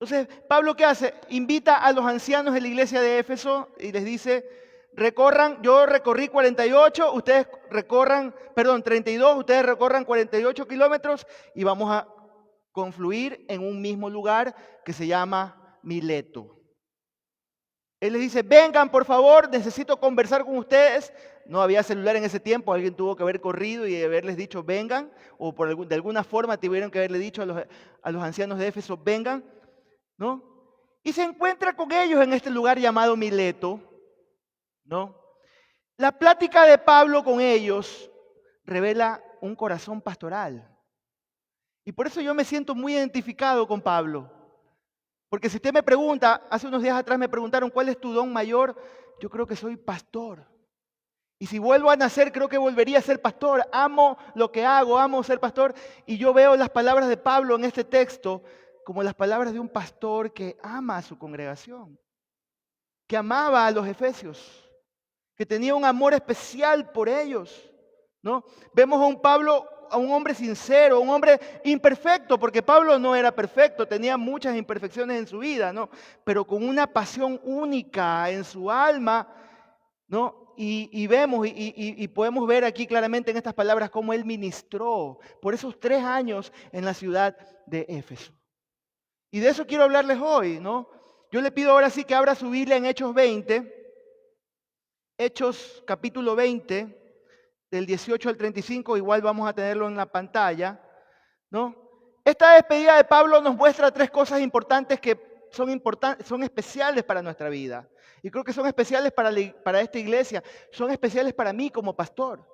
Entonces, Pablo, ¿qué hace? Invita a los ancianos de la iglesia de Éfeso y les dice, yo recorrí 48, ustedes recorran, perdón, 32, ustedes recorran 48 kilómetros y vamos a confluir en un mismo lugar que se llama Mileto. Él les dice, vengan por favor, necesito conversar con ustedes. No había celular en ese tiempo, alguien tuvo que haber corrido y haberles dicho, vengan, o de alguna forma tuvieron que haberle dicho a los ancianos de Éfeso, vengan, ¿no? Y se encuentra con ellos en este lugar llamado Mileto, ¿no? La plática de Pablo con ellos revela un corazón pastoral. Y por eso yo me siento muy identificado con Pablo. Porque si usted me pregunta, hace unos días atrás me preguntaron, ¿cuál es tu don mayor? Yo creo que soy pastor. Y si vuelvo a nacer, creo que volvería a ser pastor. Amo lo que hago, amo ser pastor. Y yo veo las palabras de Pablo en este texto como las palabras de un pastor que ama a su congregación, que amaba a los efesios, que tenía un amor especial por ellos, ¿no? Vemos a un Pablo, a un hombre sincero, a un hombre imperfecto, porque Pablo no era perfecto, tenía muchas imperfecciones en su vida, ¿no? Pero con una pasión única en su alma, ¿no? Y vemos y podemos ver aquí claramente en estas palabras cómo él ministró por esos 3 años en la ciudad de Éfeso. Y de eso quiero hablarles hoy, ¿no? Yo le pido ahora sí que abra su Biblia en Hechos 20, Hechos capítulo 20, del 18 al 35, igual vamos a tenerlo en la pantalla, ¿no? Esta despedida de Pablo nos muestra 3 cosas importantes que son especiales para nuestra vida. Y creo que son especiales para esta iglesia, son especiales para mí como pastor.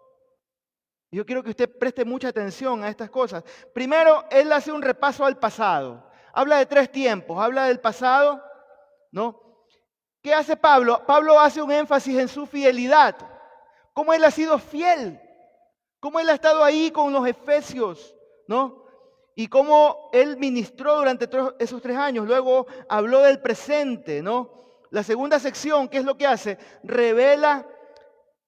Yo quiero que usted preste mucha atención a estas cosas. Primero, él hace un repaso al pasado. Habla de 3 tiempos, habla del pasado, ¿no? ¿Qué hace Pablo? Pablo hace un énfasis en su fidelidad. Cómo él ha sido fiel, cómo él ha estado ahí con los efesios, ¿no? Y cómo él ministró durante todos esos 3 años. Luego habló del presente, ¿no? La segunda sección, ¿qué es lo que hace? Revela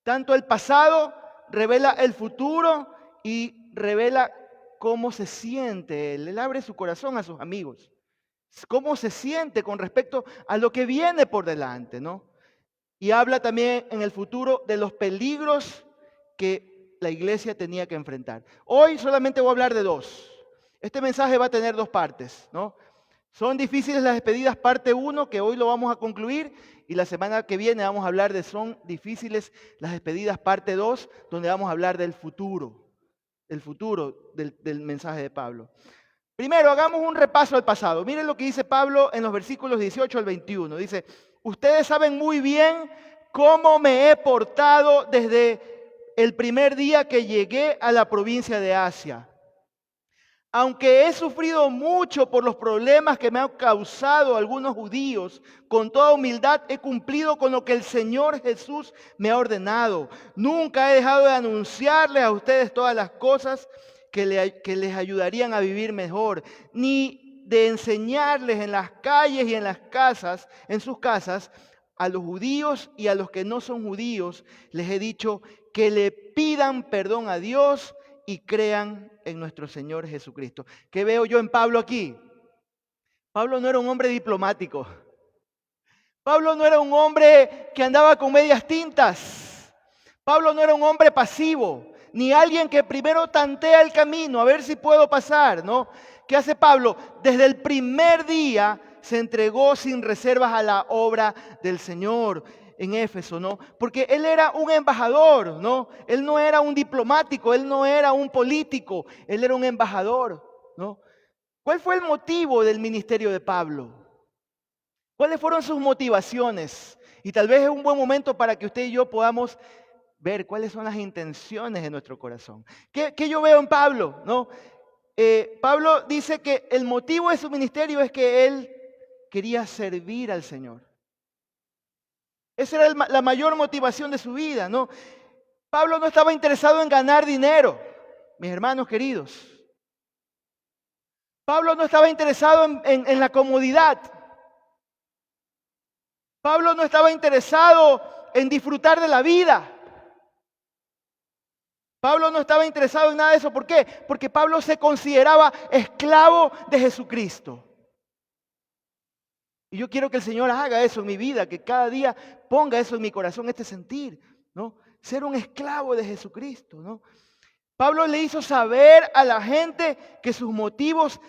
tanto el pasado, revela el futuro y revela cómo se siente él. Él abre su corazón a sus amigos. Cómo se siente con respecto a lo que viene por delante, ¿no? Y habla también en el futuro de los peligros que la iglesia tenía que enfrentar. Hoy solamente voy a hablar de 2. Este mensaje va a tener 2 partes, ¿no? Son difíciles las despedidas, parte 1, que hoy lo vamos a concluir, y la semana que viene vamos a hablar de son difíciles las despedidas, parte 2, donde vamos a hablar del futuro del mensaje de Pablo. Primero, hagamos un repaso al pasado. Miren lo que dice Pablo en los versículos 18 al 21. Dice, ustedes saben muy bien cómo me he portado desde el primer día que llegué a la provincia de Asia. Aunque he sufrido mucho por los problemas que me han causado algunos judíos, con toda humildad he cumplido con lo que el Señor Jesús me ha ordenado. Nunca he dejado de anunciarles a ustedes todas las cosas que les ayudarían a vivir mejor, ni de enseñarles en las calles y en las casas, en sus casas, a los judíos y a los que no son judíos, les he dicho que le pidan perdón a Dios y crean en nuestro Señor Jesucristo. ¿Qué veo yo en Pablo aquí? Pablo no era un hombre diplomático. Pablo no era un hombre que andaba con medias tintas. Pablo no era un hombre pasivo, ni alguien que primero tantea el camino a ver si puedo pasar, ¿no? ¿Qué hace Pablo? Desde el primer día se entregó sin reservas a la obra del Señor en Éfeso, ¿no? Porque él era un embajador, ¿no? Él no era un diplomático, él no era un político, él era un embajador, ¿no? ¿Cuál fue el motivo del ministerio de Pablo? ¿Cuáles fueron sus motivaciones? Y tal vez es un buen momento para que usted y yo podamos ver cuáles son las intenciones de nuestro corazón. ¿Qué yo veo en Pablo? ¿No? Pablo dice que el motivo de su ministerio es que él quería servir al Señor. Esa era la mayor motivación de su vida, ¿no? Pablo no estaba interesado en ganar dinero, mis hermanos queridos. Pablo no estaba interesado en la comodidad. Pablo no estaba interesado en disfrutar de la vida. Pablo no estaba interesado en nada de eso. ¿Por qué? Porque Pablo se consideraba esclavo de Jesucristo. Y yo quiero que el Señor haga eso en mi vida, que cada día ponga eso en mi corazón, este sentir, ¿no? Ser un esclavo de Jesucristo, ¿no? Pablo le hizo saber a la gente que sus motivos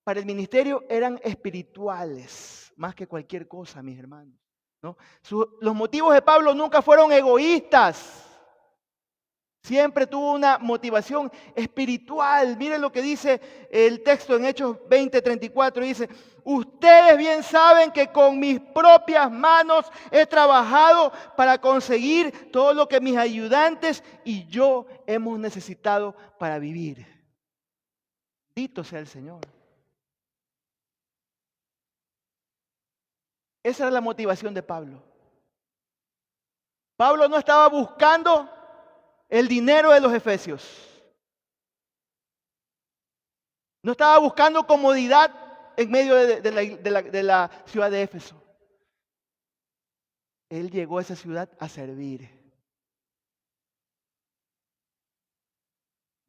para el ministerio eran espirituales, más que cualquier cosa, mis hermanos, ¿no? Los motivos de Pablo nunca fueron egoístas. Siempre tuvo una motivación espiritual. Miren lo que dice el texto en Hechos 20:34. Dice, ustedes bien saben que con mis propias manos he trabajado para conseguir todo lo que mis ayudantes y yo hemos necesitado para vivir. Bendito sea el Señor. Esa era la motivación de Pablo. Pablo no estaba buscando el dinero de los efesios. No estaba buscando comodidad en medio de la ciudad de Éfeso. Él llegó a esa ciudad a servir.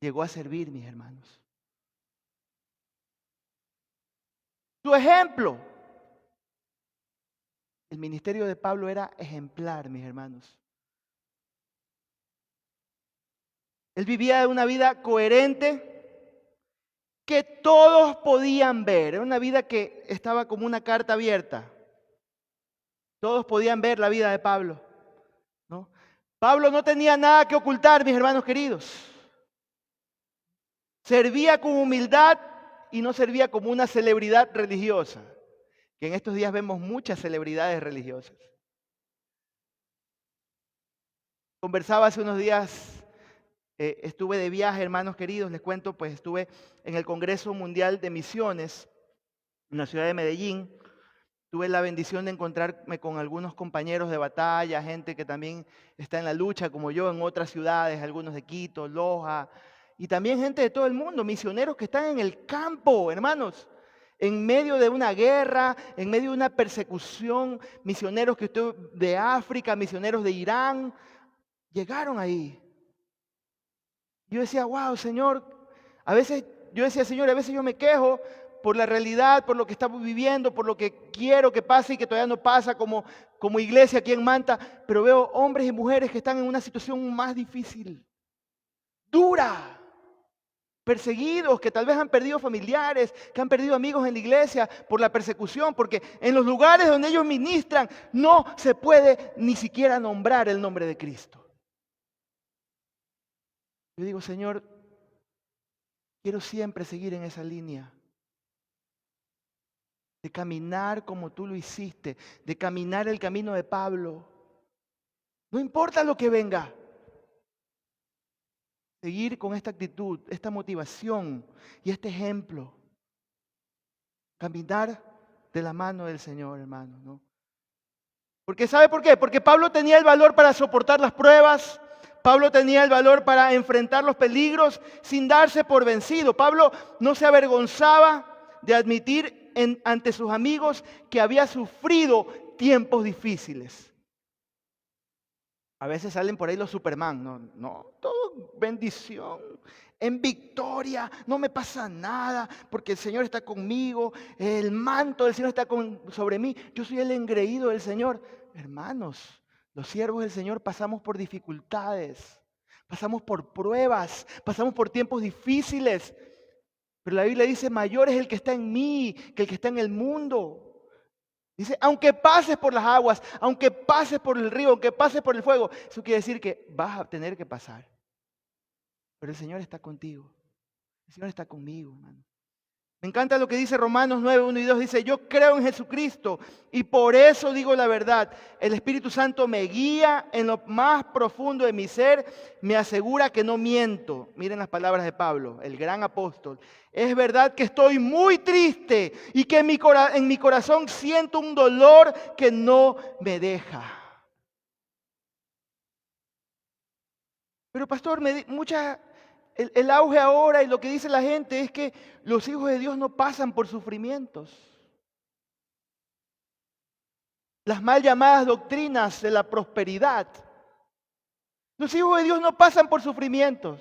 Llegó a servir, mis hermanos. Su ejemplo. El ministerio de Pablo era ejemplar, mis hermanos. Él vivía una vida coherente que todos podían ver. Era una vida que estaba como una carta abierta. Todos podían ver la vida de Pablo, ¿no? Pablo no tenía nada que ocultar, mis hermanos queridos. Servía con humildad y no servía como una celebridad religiosa, que en estos días vemos muchas celebridades religiosas. Conversaba hace unos días, estuve de viaje, hermanos queridos, les cuento, pues estuve en el Congreso Mundial de Misiones en la ciudad de Medellín. Tuve la bendición de encontrarme con algunos compañeros de batalla, gente que también está en la lucha como yo en otras ciudades, algunos de Quito, Loja, y también gente de todo el mundo, misioneros que están en el campo, hermanos, en medio de una guerra, en medio de una persecución, misioneros que de África, misioneros de Irán, llegaron ahí. Yo decía, wow, Señor, a veces yo me quejo por la realidad, por lo que estamos viviendo, por lo que quiero que pase y que todavía no pasa como iglesia aquí en Manta, pero veo hombres y mujeres que están en una situación más difícil, dura, perseguidos, que tal vez han perdido familiares, que han perdido amigos en la iglesia por la persecución, porque en los lugares donde ellos ministran no se puede ni siquiera nombrar el nombre de Cristo. Yo digo, Señor, quiero siempre seguir en esa línea. De caminar como tú lo hiciste, de caminar el camino de Pablo. No importa lo que venga. Seguir con esta actitud, esta motivación y este ejemplo. Caminar de la mano del Señor, hermano, ¿no? Porque ¿sabe por qué? Porque Pablo tenía el valor para soportar las pruebas. Pablo tenía el valor para enfrentar los peligros sin darse por vencido. Pablo no se avergonzaba de admitir ante sus amigos que había sufrido tiempos difíciles. A veces salen por ahí los Superman, no, todo bendición, en victoria, no me pasa nada, porque el Señor está conmigo, el manto del Señor está sobre mí, yo soy el engreído del Señor. Hermanos, los siervos del Señor pasamos por dificultades, pasamos por pruebas, pasamos por tiempos difíciles, pero la Biblia dice, mayor es el que está en mí que el que está en el mundo. Dice, aunque pases por las aguas, aunque pases por el río, aunque pases por el fuego, eso quiere decir que vas a tener que pasar. Pero el Señor está contigo. El Señor está conmigo, hermano. Me encanta lo que dice Romanos 9, 1 y 2. Dice, yo creo en Jesucristo y por eso digo la verdad. El Espíritu Santo me guía en lo más profundo de mi ser, me asegura que no miento. Miren las palabras de Pablo, el gran apóstol. Es verdad que estoy muy triste y que en mi corazón siento un dolor que no me deja. Pero pastor, el auge ahora y lo que dice la gente es que los hijos de Dios no pasan por sufrimientos. Las mal llamadas doctrinas de la prosperidad. Los hijos de Dios no pasan por sufrimientos.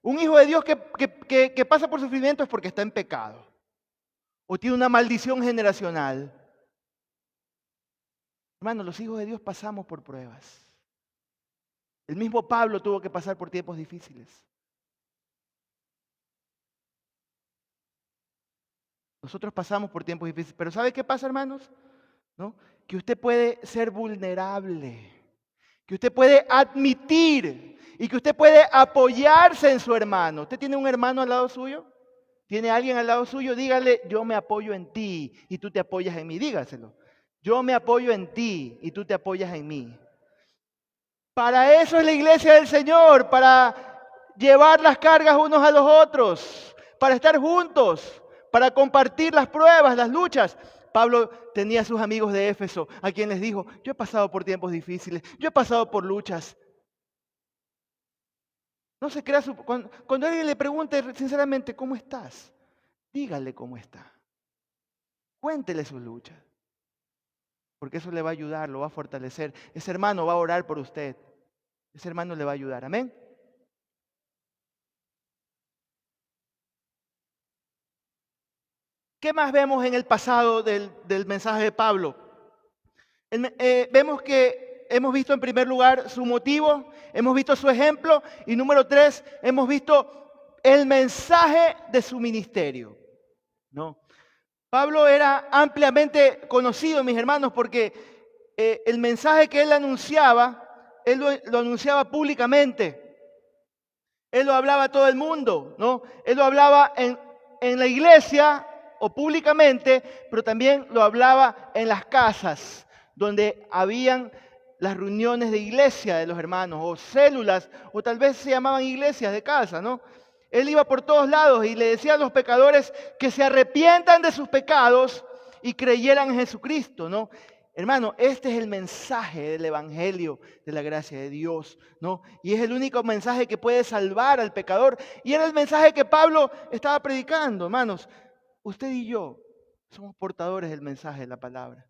Un hijo de Dios que pasa por sufrimiento es porque está en pecado o tiene una maldición generacional. Hermanos, los hijos de Dios pasamos por pruebas. El mismo Pablo tuvo que pasar por tiempos difíciles. Nosotros pasamos por tiempos difíciles. Pero ¿sabe qué pasa, hermanos? ¿No? Que usted puede ser vulnerable, que usted puede admitir y que usted puede apoyarse en su hermano. ¿Usted tiene un hermano al lado suyo? ¿Tiene alguien al lado suyo? Dígale, yo me apoyo en ti y tú te apoyas en mí. Dígaselo. Yo me apoyo en ti y tú te apoyas en mí. Para eso es la iglesia del Señor, para llevar las cargas unos a los otros, para estar juntos, para compartir las pruebas, las luchas. Pablo tenía a sus amigos de Éfeso, a quienes les dijo, yo he pasado por tiempos difíciles, yo he pasado por luchas. No se crea cuando alguien le pregunte sinceramente, ¿cómo estás? Dígale cómo está. Cuéntele sus luchas. Porque eso le va a ayudar, lo va a fortalecer. Ese hermano va a orar por usted. Ese hermano le va a ayudar. Amén. ¿Qué más vemos en el pasado del mensaje de Pablo? Vemos que hemos visto en primer lugar su motivo, hemos visto su ejemplo y número 3, hemos visto el mensaje de su ministerio. ¿No? Pablo era ampliamente conocido, mis hermanos, porque el mensaje que él anunciaba, él lo anunciaba públicamente. Él lo hablaba a todo el mundo, ¿no? Él lo hablaba en la iglesia o públicamente, pero también lo hablaba en las casas, donde habían las reuniones de iglesia de los hermanos, o células, o tal vez se llamaban iglesias de casa, ¿no? Él iba por todos lados y le decía a los pecadores que se arrepientan de sus pecados y creyeran en Jesucristo, ¿no? Hermano, este es el mensaje del Evangelio de la gracia de Dios, ¿no? Y es el único mensaje que puede salvar al pecador. Y era el mensaje que Pablo estaba predicando, hermanos. Usted y yo somos portadores del mensaje de la palabra.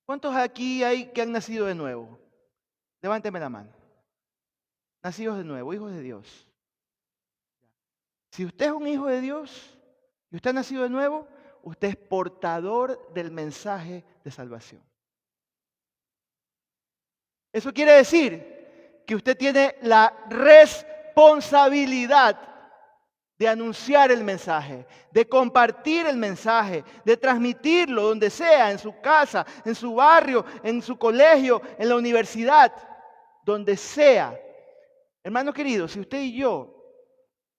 ¿Cuántos aquí hay que han nacido de nuevo? Levánteme la mano. Nacidos de nuevo, hijos de Dios. Si usted es un hijo de Dios y usted ha nacido de nuevo, usted es portador del mensaje de salvación. Eso quiere decir que usted tiene la responsabilidad de anunciar el mensaje, de compartir el mensaje, de transmitirlo donde sea, en su casa, en su barrio, en su colegio, en la universidad, donde sea. Hermano querido, si usted y yo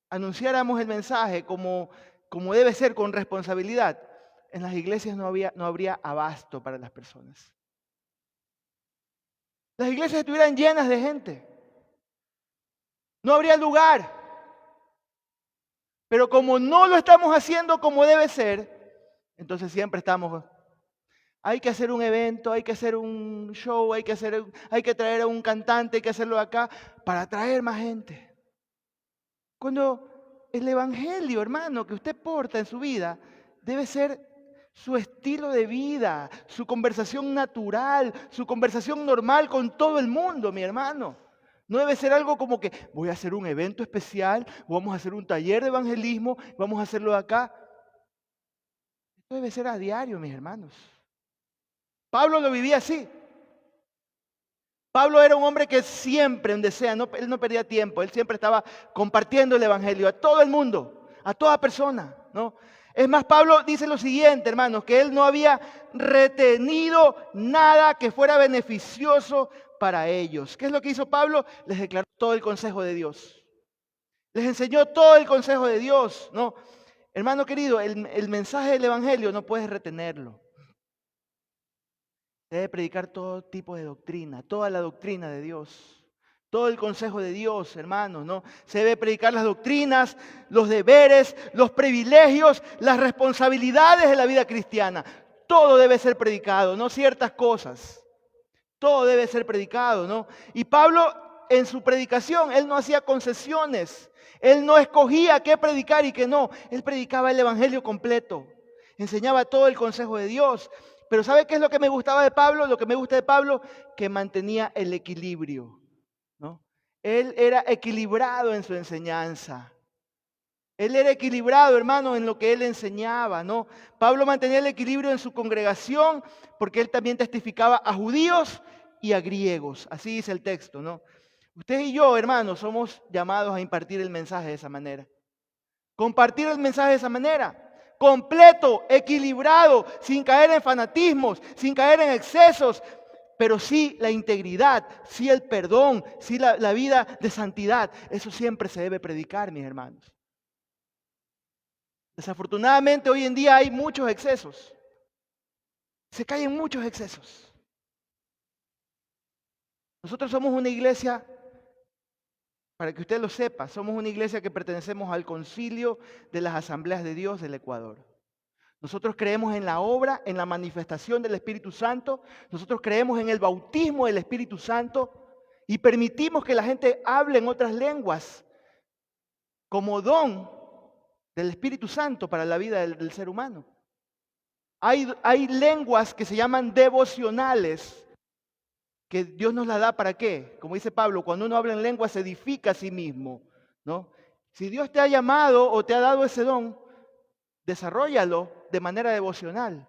anunciáramos el mensaje como debe ser, con responsabilidad, en las iglesias no habría abasto para las personas. Las iglesias estuvieran llenas de gente. No habría lugar. Pero como no lo estamos haciendo como debe ser, entonces siempre estamos, hay que hacer un evento, hay que hacer un show, hay que traer a un cantante, hay que hacerlo acá para atraer más gente. Cuando el evangelio, hermano, que usted porta en su vida, debe ser su estilo de vida, su conversación natural, su conversación normal con todo el mundo, mi hermano. No debe ser algo como que voy a hacer un evento especial, o vamos a hacer un taller de evangelismo, vamos a hacerlo acá. Esto debe ser a diario, mis hermanos. Pablo lo vivía así. Pablo era un hombre que siempre, donde sea, él no perdía tiempo, él siempre estaba compartiendo el evangelio a todo el mundo, a toda persona, ¿no? Es más, Pablo dice lo siguiente, hermanos, que él no había retenido nada que fuera beneficioso para ellos. ¿Qué es lo que hizo Pablo? Les declaró todo el consejo de Dios. Les enseñó todo el consejo de Dios, ¿no? Hermano querido, el mensaje del evangelio no puedes retenerlo. Debe predicar todo tipo de doctrina, toda la doctrina de Dios, todo el consejo de Dios, hermanos, ¿no? Se debe predicar las doctrinas, los deberes, los privilegios, las responsabilidades de la vida cristiana. Todo debe ser predicado, no ciertas cosas. Todo debe ser predicado, ¿no? Y Pablo en su predicación, él no hacía concesiones. Él no escogía qué predicar y qué no. Él predicaba el evangelio completo. Enseñaba todo el consejo de Dios. Pero ¿sabe qué es lo que me gustaba de Pablo? Lo que me gusta de Pablo, que mantenía el equilibrio, ¿no? Él era equilibrado en su enseñanza. Él era equilibrado, hermano, en lo que él enseñaba, ¿no? Pablo mantenía el equilibrio en su congregación porque él también testificaba a judíos y a griegos. Así dice el texto, ¿no? Usted y yo, hermanos, somos llamados a impartir el mensaje de esa manera. Compartir el mensaje de esa manera. Completo, equilibrado, sin caer en fanatismos, sin caer en excesos, pero sí la integridad, sí el perdón, sí la vida de santidad. Eso siempre se debe predicar, mis hermanos. Desafortunadamente hoy en día hay muchos excesos. Se caen muchos excesos. Nosotros somos una iglesia, para que usted lo sepa, somos una iglesia que pertenecemos al Concilio de las Asambleas de Dios del Ecuador. Nosotros creemos en la obra, en la manifestación del Espíritu Santo. Nosotros creemos en el bautismo del Espíritu Santo y permitimos que la gente hable en otras lenguas como don del Espíritu Santo para la vida del ser humano. Hay lenguas que se llaman devocionales, que Dios nos las da ¿para qué? Como dice Pablo, cuando uno habla en lengua se edifica a sí mismo, ¿no? Si Dios te ha llamado o te ha dado ese don, desarróllalo de manera devocional.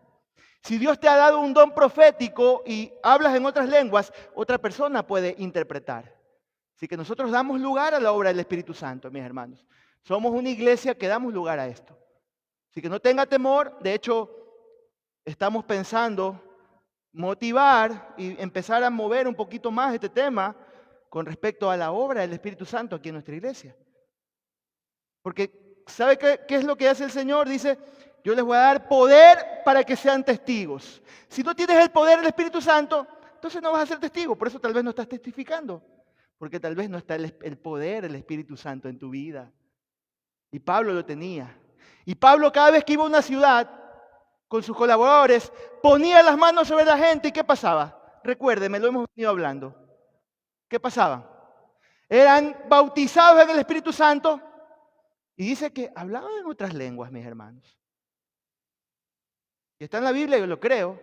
Si Dios te ha dado un don profético y hablas en otras lenguas, otra persona puede interpretar. Así que nosotros damos lugar a la obra del Espíritu Santo, mis hermanos. Somos una iglesia que damos lugar a esto. Así que no tenga temor. De hecho, estamos pensando motivar y empezar a mover un poquito más este tema con respecto a la obra del Espíritu Santo aquí en nuestra iglesia. Porque, ¿sabe qué es lo que hace el Señor? Dice, yo les voy a dar poder para que sean testigos. Si no tienes el poder del Espíritu Santo, entonces no vas a ser testigo. Por eso tal vez no estás testificando. Porque tal vez no está el poder del Espíritu Santo en tu vida. Y Pablo lo tenía. Y Pablo cada vez que iba a una ciudad con sus colaboradores, ponía las manos sobre la gente. ¿Y qué pasaba? Recuérdeme, lo hemos venido hablando. ¿Qué pasaba? Eran bautizados en el Espíritu Santo. Y dice que hablaban en otras lenguas, mis hermanos. Y está en la Biblia, yo lo creo.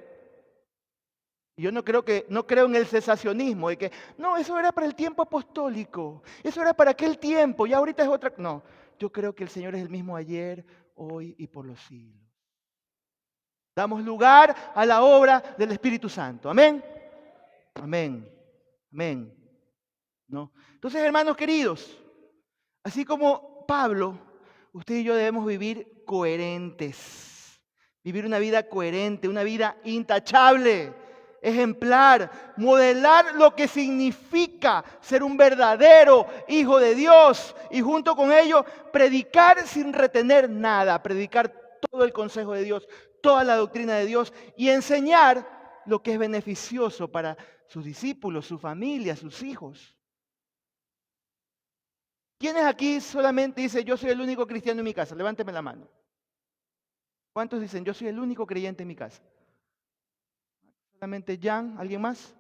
Y yo no creo en el cesacionismo, de que, no, eso era para el tiempo apostólico, eso era para aquel tiempo, y ahorita es otra. No, yo creo que el Señor es el mismo ayer, hoy y por los siglos. Damos lugar a la obra del Espíritu Santo. Amén. Amén. Amén. ¿No? Entonces, hermanos queridos, así como Pablo, usted y yo debemos vivir coherentes, vivir una vida coherente, una vida intachable, ejemplar, modelar lo que significa ser un verdadero hijo de Dios y junto con ello predicar sin retener nada, predicar todo el consejo de Dios, toda la doctrina de Dios y enseñar lo que es beneficioso para sus discípulos, su familia, sus hijos. ¿Quiénes aquí solamente dicen, yo soy el único cristiano en mi casa? Levánteme la mano. ¿Cuántos dicen, yo soy el único creyente en mi casa? Solamente Jan, ¿alguien más?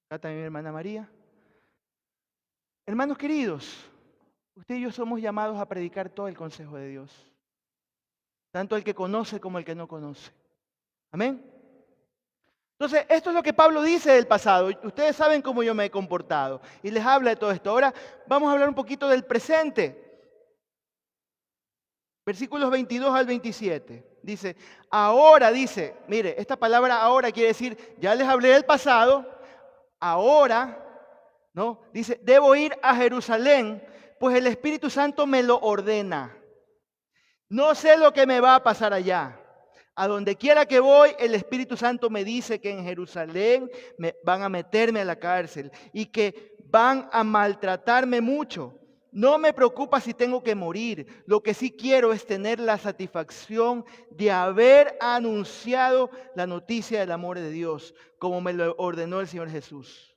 Acá también mi hermana María. Hermanos queridos, usted y yo somos llamados a predicar todo el consejo de Dios. Tanto el que conoce como el que no conoce. Amén. Entonces, esto es lo que Pablo dice del pasado. Ustedes saben cómo yo me he comportado. Y les habla de todo esto. Ahora vamos a hablar un poquito del presente. Versículos 22 al 27. Dice, ahora dice, mire, esta palabra ahora quiere decir, ya les hablé del pasado, ahora, ¿no? Dice, debo ir a Jerusalén, pues el Espíritu Santo me lo ordena. No sé lo que me va a pasar allá. A donde quiera que voy, el Espíritu Santo me dice que en Jerusalén van a meterme a la cárcel y que van a maltratarme mucho. No me preocupa si tengo que morir. Lo que sí quiero es tener la satisfacción de haber anunciado la noticia del amor de Dios, como me lo ordenó el Señor Jesús.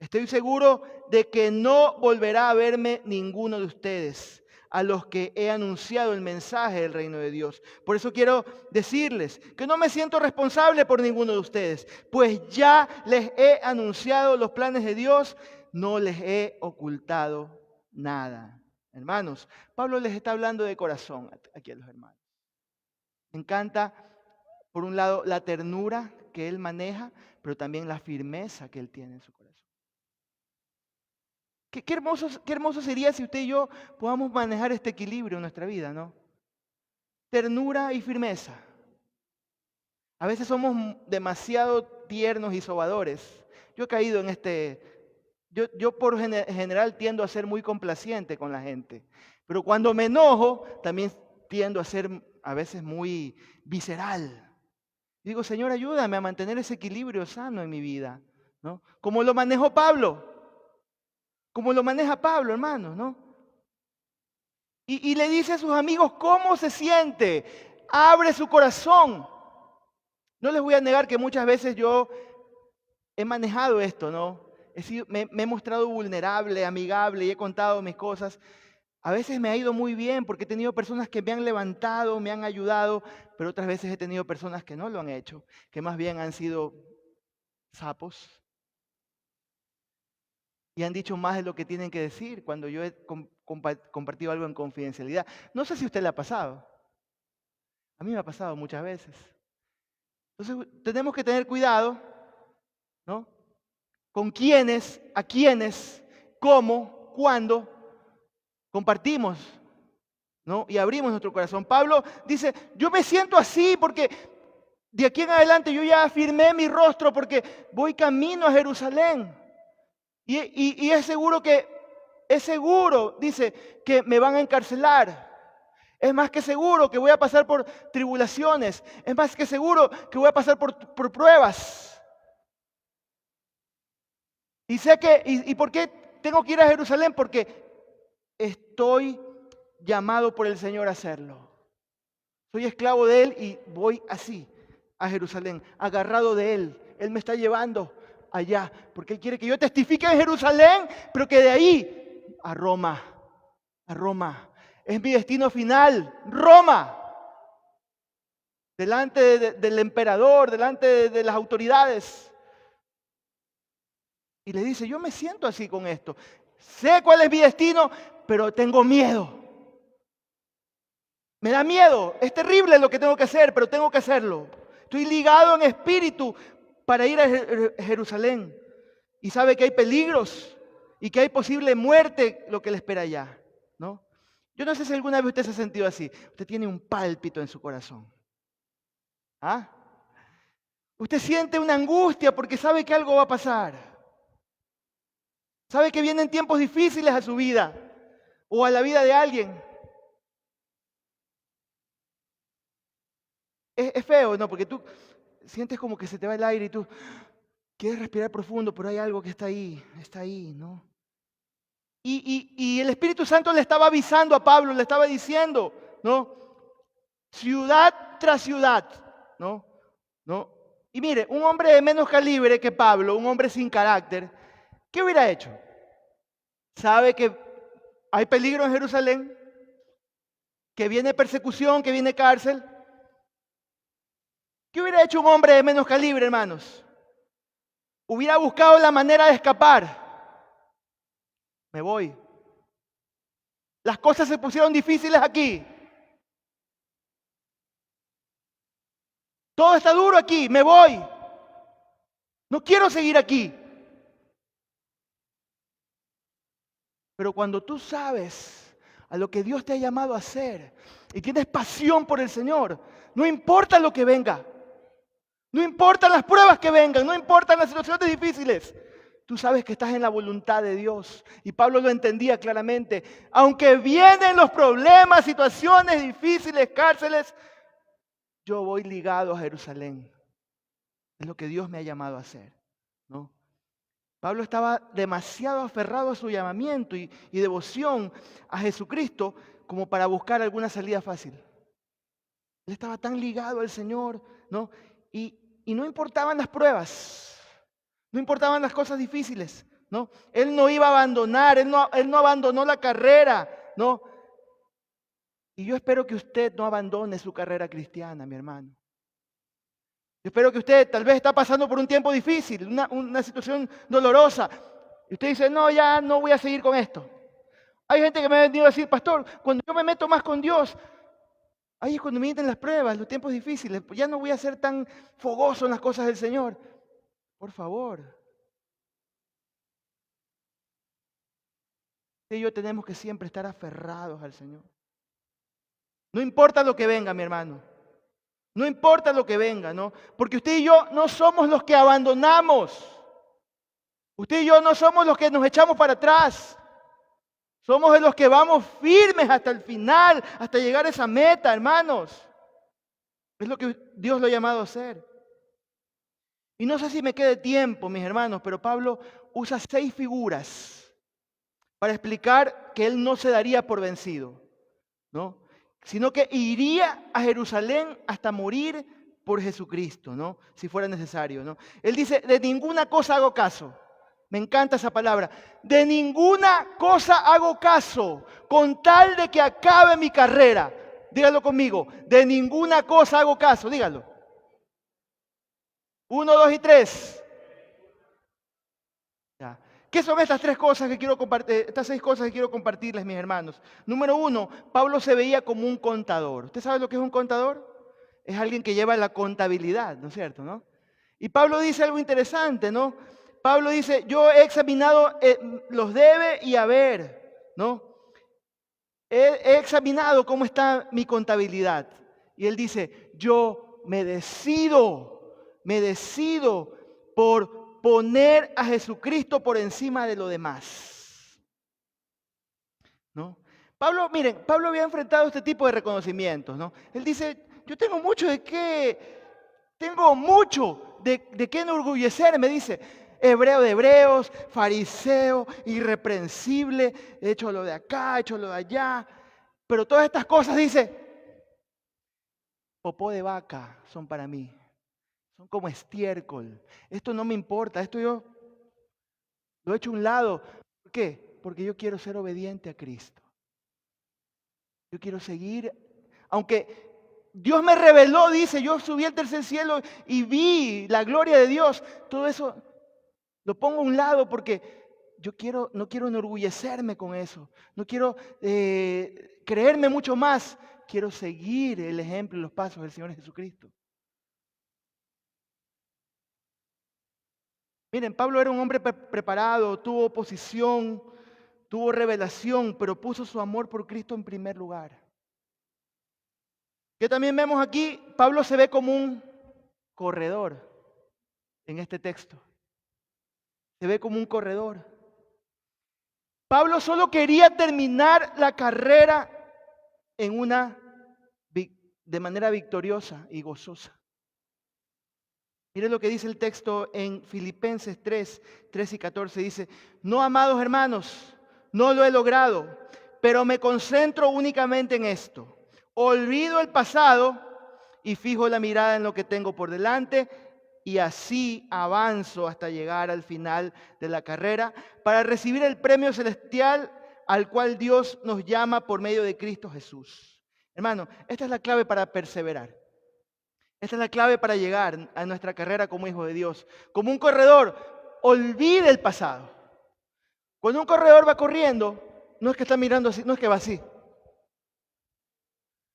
Estoy seguro de que no volverá a verme ninguno de ustedes, a los que he anunciado el mensaje del reino de Dios. Por eso quiero decirles que no me siento responsable por ninguno de ustedes, pues ya les he anunciado los planes de Dios, no les he ocultado nada. Hermanos, Pablo les está hablando de corazón aquí a los hermanos. Me encanta, por un lado, la ternura que él maneja, pero también la firmeza que él tiene en su corazón. Qué hermoso sería si usted y yo podamos manejar este equilibrio en nuestra vida, ¿no? Ternura y firmeza. A veces somos demasiado tiernos y sobadores. Yo he caído en yo por general tiendo a ser muy complaciente con la gente, pero cuando me enojo también tiendo a ser a veces muy visceral. Digo, Señor, ayúdame a mantener ese equilibrio sano en mi vida, ¿no? Como lo manejó Pablo, como lo maneja Pablo, hermanos, ¿no? Y le dice a sus amigos cómo se siente, abre su corazón. No les voy a negar que muchas veces yo he manejado esto, ¿no? Me he mostrado vulnerable, amigable y he contado mis cosas. A veces me ha ido muy bien porque he tenido personas que me han levantado, me han ayudado, pero otras veces he tenido personas que no lo han hecho, que más bien han sido sapos y han dicho más de lo que tienen que decir cuando yo he compartido algo en confidencialidad. No sé si a usted le ha pasado. A mí me ha pasado muchas veces. Entonces tenemos que tener cuidado, ¿no? Con quiénes, a quiénes, cómo, cuándo compartimos, ¿no? Y abrimos nuestro corazón. Pablo dice, yo me siento así porque de aquí en adelante yo ya afirmé mi rostro porque voy camino a Jerusalén. Y es seguro, dice, que me van a encarcelar. Es más que seguro que voy a pasar por tribulaciones. Es más que seguro que voy a pasar por pruebas. Y sé ¿y por qué tengo que ir a Jerusalén? Porque estoy llamado por el Señor a hacerlo. Soy esclavo de Él y voy así a Jerusalén, agarrado de Él. Él me está llevando allá, porque Él quiere que yo testifique en Jerusalén, pero que de ahí a Roma, a Roma. Es mi destino final, Roma. Delante del emperador, delante de las autoridades. Y le dice, yo me siento así con esto. Sé cuál es mi destino, pero tengo miedo. Me da miedo. Es terrible lo que tengo que hacer, pero tengo que hacerlo. Estoy ligado en espíritu para ir a Jerusalén. Y sabe que hay peligros y que hay posible muerte lo que le espera allá, ¿no? Yo no sé si alguna vez usted se ha sentido así. Usted tiene un pálpito en su corazón. ¿Ah? Usted siente una angustia porque sabe que algo va a pasar. Sabe que vienen tiempos difíciles a su vida o a la vida de alguien. Es feo, ¿no? Porque tú sientes como que se te va el aire y tú quieres respirar profundo, pero hay algo que está ahí, ¿no? Y el Espíritu Santo le estaba avisando a Pablo, le estaba diciendo, ¿no? Ciudad tras ciudad, ¿no? ¿No? Y mire, un hombre de menos calibre que Pablo, un hombre sin carácter, ¿qué hubiera hecho? Sabe que hay peligro en Jerusalén, que viene persecución, que viene cárcel. ¿Qué hubiera hecho un hombre de menos calibre, hermanos? Hubiera buscado la manera de escapar. Me voy. Las cosas se pusieron difíciles aquí. Todo está duro aquí. Me voy. No quiero seguir aquí. Pero cuando tú sabes a lo que Dios te ha llamado a hacer y tienes pasión por el Señor, no importa lo que venga. No importan las pruebas que vengan, no importan las situaciones difíciles. Tú sabes que estás en la voluntad de Dios. Y Pablo lo entendía claramente. Aunque vienen los problemas, situaciones difíciles, cárceles, yo voy ligado a Jerusalén. Es lo que Dios me ha llamado a hacer, ¿no? Pablo estaba demasiado aferrado a su llamamiento y devoción a Jesucristo como para buscar alguna salida fácil. Él estaba tan ligado al Señor, ¿no? Y no importaban las pruebas, no importaban las cosas difíciles, ¿no? Él no iba a abandonar, él no abandonó la carrera, ¿no? Y yo espero que usted no abandone su carrera cristiana, mi hermano. Yo espero que usted tal vez está pasando por un tiempo difícil, una situación dolorosa. Y usted dice, no, ya no voy a seguir con esto. Hay gente que me ha venido a decir, pastor, cuando yo me meto más con Dios, ahí es cuando me vienen las pruebas, los tiempos difíciles. Ya no voy a ser tan fogoso en las cosas del Señor. Por favor. Usted y yo tenemos que siempre estar aferrados al Señor. No importa lo que venga, mi hermano. No importa lo que venga, ¿no? Porque usted y yo no somos los que abandonamos. Usted y yo no somos los que nos echamos para atrás. Somos de los que vamos firmes hasta el final, hasta llegar a esa meta, hermanos. Es lo que Dios lo ha llamado a hacer. Y no sé si me quede tiempo, mis hermanos, pero Pablo usa 6 figuras para explicar que él no se daría por vencido, ¿no? Sino que iría a Jerusalén hasta morir por Jesucristo, ¿no? Si fuera necesario, ¿no? Él dice, de ninguna cosa hago caso. Me encanta esa palabra. De ninguna cosa hago caso, con tal de que acabe mi carrera. Dígalo conmigo. De ninguna cosa hago caso. Dígalo. 1, 2 y 3. Ya. ¿Qué son estas 3 cosas que quiero compartir? Estas 6 cosas que quiero compartirles, mis hermanos. Número 1, Pablo se veía como un contador. ¿Usted sabe lo que es un contador? Es alguien que lleva la contabilidad, ¿no es cierto, no? Y Pablo dice algo interesante, ¿no? Pablo dice, yo he examinado los debe y haber, ¿no? He examinado cómo está mi contabilidad. Y él dice, yo me decido por poner a Jesucristo por encima de lo demás, ¿no? Pablo, miren, Pablo había enfrentado este tipo de reconocimientos, ¿no? Él dice, yo tengo mucho de qué enorgullecerme, dice. Hebreo de hebreos, fariseo, irreprensible, he hecho lo de acá, he hecho lo de allá. Pero todas estas cosas, dice, popó de vaca son para mí. Son como estiércol. Esto no me importa, esto yo lo he hecho a un lado. ¿Por qué? Porque yo quiero ser obediente a Cristo. Yo quiero seguir, aunque Dios me reveló, dice, yo subí al tercer cielo y vi la gloria de Dios. Todo eso lo pongo a un lado porque no quiero enorgullecerme con eso. No quiero creerme mucho más. Quiero seguir el ejemplo y los pasos del Señor Jesucristo. Miren, Pablo era un hombre preparado, tuvo posición, tuvo revelación, pero puso su amor por Cristo en primer lugar. Que también vemos aquí, Pablo se ve como un corredor en este texto. Se ve como un corredor. Pablo solo quería terminar la carrera de manera victoriosa y gozosa. Mire lo que dice el texto en Filipenses 3 y 14. Dice, no, amados hermanos, no lo he logrado, pero me concentro únicamente en esto. Olvido el pasado y fijo la mirada en lo que tengo por delante y así avanzo hasta llegar al final de la carrera para recibir el premio celestial al cual Dios nos llama por medio de Cristo Jesús. Hermano, esta es la clave para perseverar. Esta es la clave para llegar a nuestra carrera como hijo de Dios. Como un corredor, olvide el pasado. Cuando un corredor va corriendo, no es que está mirando así, no es que va así.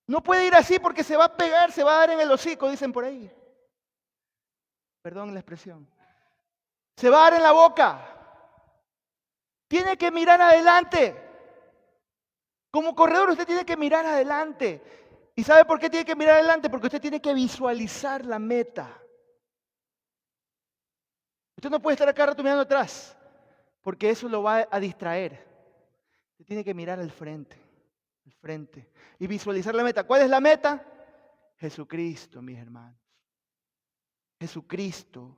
No puede ir así porque se va a pegar, se va a dar en el hocico, dicen por ahí. Perdón la expresión. Se va a dar en la boca. Tiene que mirar adelante. Como corredor usted tiene que mirar adelante. ¿Y sabe por qué tiene que mirar adelante? Porque usted tiene que visualizar la meta. Usted no puede estar acá rato mirando atrás, porque eso lo va a distraer. Usted tiene que mirar al frente, y visualizar la meta. ¿Cuál es la meta? Jesucristo, mis hermanos. Jesucristo.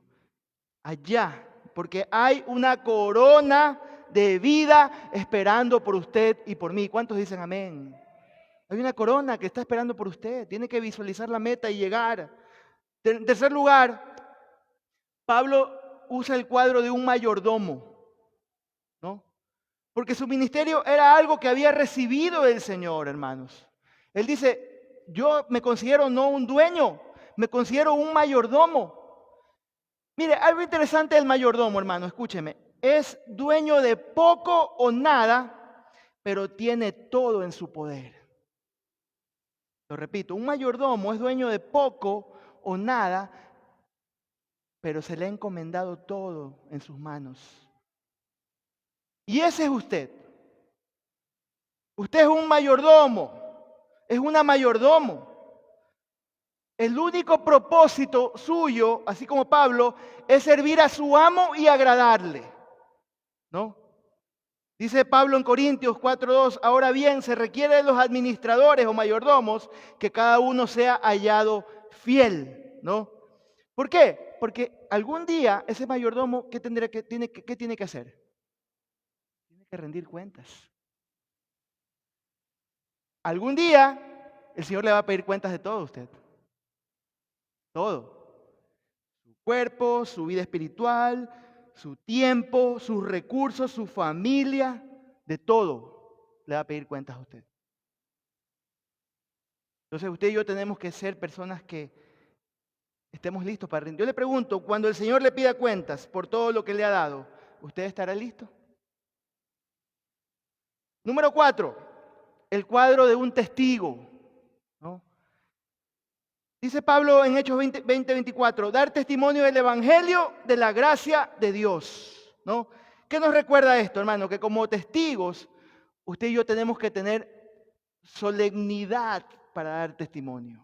Allá, porque hay una corona de vida esperando por usted y por mí. ¿Cuántos dicen amén? Hay una corona que está esperando por usted. Tiene que visualizar la meta y llegar. En tercer lugar, Pablo usa el cuadro de un mayordomo, ¿no? Porque su ministerio era algo que había recibido del Señor, hermanos. Él dice, yo me considero no un dueño, me considero un mayordomo. Mire, algo interesante del mayordomo, hermano, escúcheme. Es dueño de poco o nada, pero tiene todo en su poder. Lo repito, un mayordomo es dueño de poco o nada, pero se le ha encomendado todo en sus manos. Y ese es usted. Usted es un mayordomo, es una mayordomo. El único propósito suyo, así como Pablo, es servir a su amo y agradarle, ¿no? Dice Pablo en Corintios 4:2, ahora bien, se requiere de los administradores o mayordomos que cada uno sea hallado fiel, ¿no? ¿Por qué? Porque algún día ese mayordomo, ¿qué tiene que hacer? Tiene que rendir cuentas. Algún día el Señor le va a pedir cuentas de todo a usted. Todo. Su cuerpo, su vida espiritual, su tiempo, sus recursos, su familia, de todo le va a pedir cuentas a usted. Entonces usted y yo tenemos que ser personas que estemos listos para rendir. Yo le pregunto, cuando el Señor le pida cuentas por todo lo que le ha dado, ¿usted estará listo? Número 4, el cuadro de un testigo, ¿no? Dice Pablo en Hechos 20:24, dar testimonio del Evangelio de la gracia de Dios, ¿no? ¿Qué nos recuerda esto, hermano? Que como testigos, usted y yo tenemos que tener solemnidad para dar testimonio.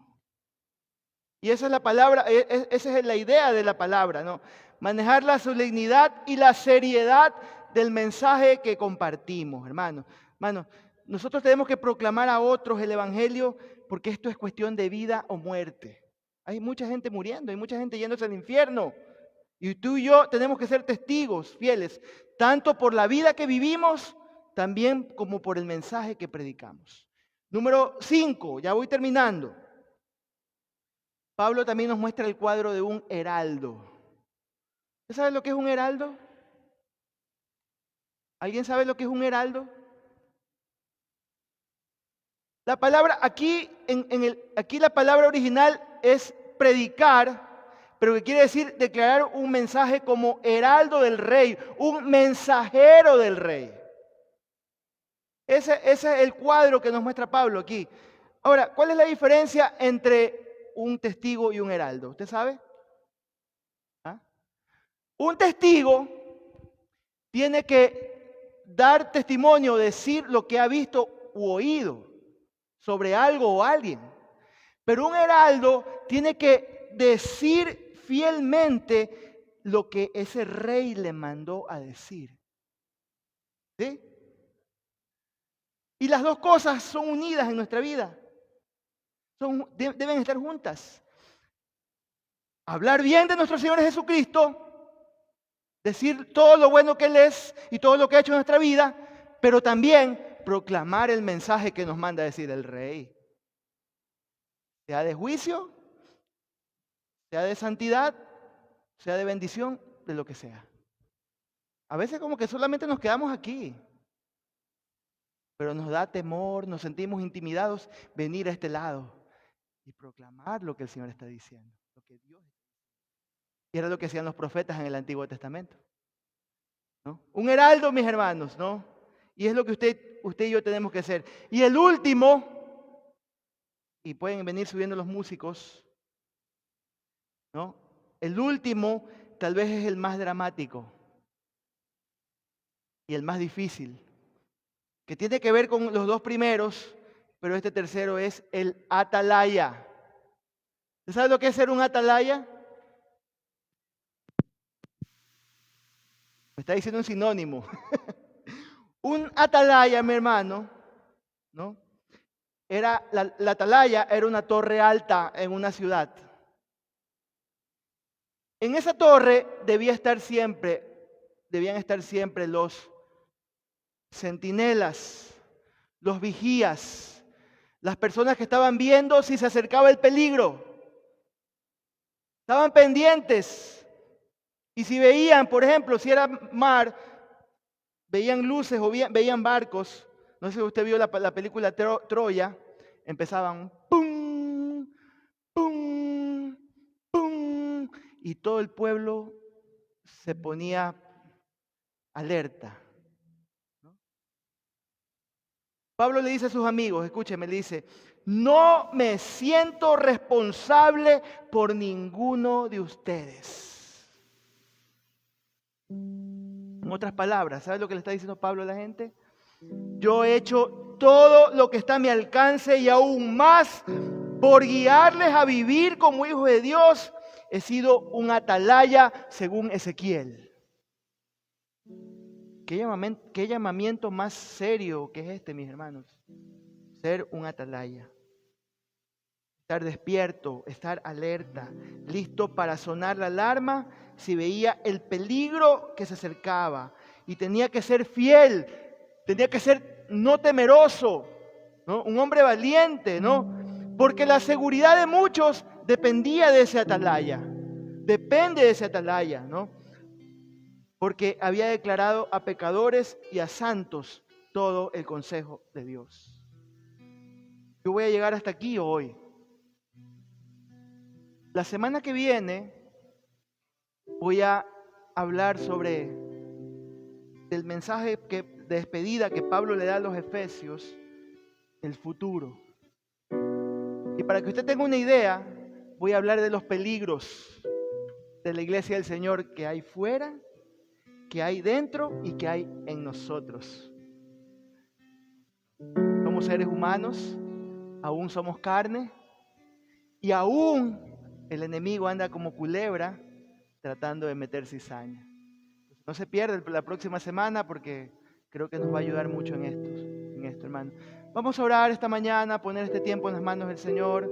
Y esa es la palabra, esa es la idea de la palabra, ¿no? Manejar la solemnidad y la seriedad del mensaje que compartimos, hermano. Hermano, nosotros tenemos que proclamar a otros el Evangelio porque esto es cuestión de vida o muerte. Hay mucha gente muriendo, hay mucha gente yéndose al infierno. Y tú y yo tenemos que ser testigos fieles, tanto por la vida que vivimos, también como por el mensaje que predicamos. Número 5, ya voy terminando. Pablo también nos muestra el cuadro de un heraldo. ¿Usted sabe lo que es un heraldo? ¿Alguien sabe lo que es un heraldo? La palabra aquí, aquí la palabra original es predicar, pero que quiere decir declarar un mensaje como heraldo del rey, un mensajero del rey. Ese es el cuadro que nos muestra Pablo aquí. Ahora, ¿cuál es la diferencia entre un testigo y un heraldo? ¿Usted sabe? ¿Ah? Un testigo tiene que dar testimonio, decir lo que ha visto u oído sobre algo o alguien. Pero un heraldo tiene que decir fielmente lo que ese rey le mandó a decir. ¿Sí? Y las dos cosas son unidas en nuestra vida. Deben estar juntas. Hablar bien de nuestro Señor Jesucristo, decir todo lo bueno que Él es y todo lo que ha hecho en nuestra vida, pero también proclamar el mensaje que nos manda a decir el Rey. Sea de juicio, sea de santidad, sea de bendición, de lo que sea. A veces como que solamente nos quedamos aquí, pero nos da temor, nos sentimos intimidados venir a este lado y proclamar lo que el Señor está diciendo, lo que Dios está diciendo. Y era lo que hacían los profetas en el Antiguo Testamento, ¿no? Un heraldo, mis hermanos, ¿no? Y es lo que usted y yo tenemos que hacer. Y el último, y pueden venir subiendo los músicos, ¿no? El último tal vez es el más dramático y el más difícil, que tiene que ver con los dos primeros, pero este tercero es el atalaya. ¿Usted sabe lo que es ser un atalaya? Me está diciendo un sinónimo. Un atalaya, mi hermano, ¿no? La atalaya era una torre alta en una ciudad. En esa torre debían estar siempre los centinelas, los vigías, las personas que estaban viendo si se acercaba el peligro. Estaban pendientes. Y si veían, por ejemplo, si era mar, veían luces o veían barcos. No sé si usted vio la película Troya. Empezaban pum, pum, pum. Y todo el pueblo se ponía alerta. Pablo le dice a sus amigos, escúcheme, le dice, no me siento responsable por ninguno de ustedes. En otras palabras, ¿sabe lo que le está diciendo Pablo a la gente? Yo he hecho con todo lo que está a mi alcance y aún más por guiarles a vivir como hijos de Dios. He sido un atalaya según Ezequiel. ¿Qué llamamiento más serio que es este, mis hermanos? Ser un atalaya. Estar despierto, estar alerta, listo para sonar la alarma si veía el peligro que se acercaba. Y tenía que ser fiel, tenía que ser no temeroso, ¿no? Un hombre valiente, ¿no? Porque la seguridad de muchos dependía de ese atalaya, depende de ese atalaya, ¿no? Porque había declarado a pecadores y a santos todo el consejo de Dios. Yo voy a llegar hasta aquí hoy. La semana que viene voy a hablar sobre el mensaje de despedida que Pablo le da a los efesios, el futuro. Y para que usted tenga una idea, voy a hablar de los peligros de la iglesia del Señor que hay fuera, que hay dentro y que hay en nosotros. Somos seres humanos, aún somos carne y aún el enemigo anda como culebra tratando de meter cizaña. No se pierda la próxima semana porque creo que nos va a ayudar mucho en esto, hermano. Vamos a orar esta mañana, poner este tiempo en las manos del Señor.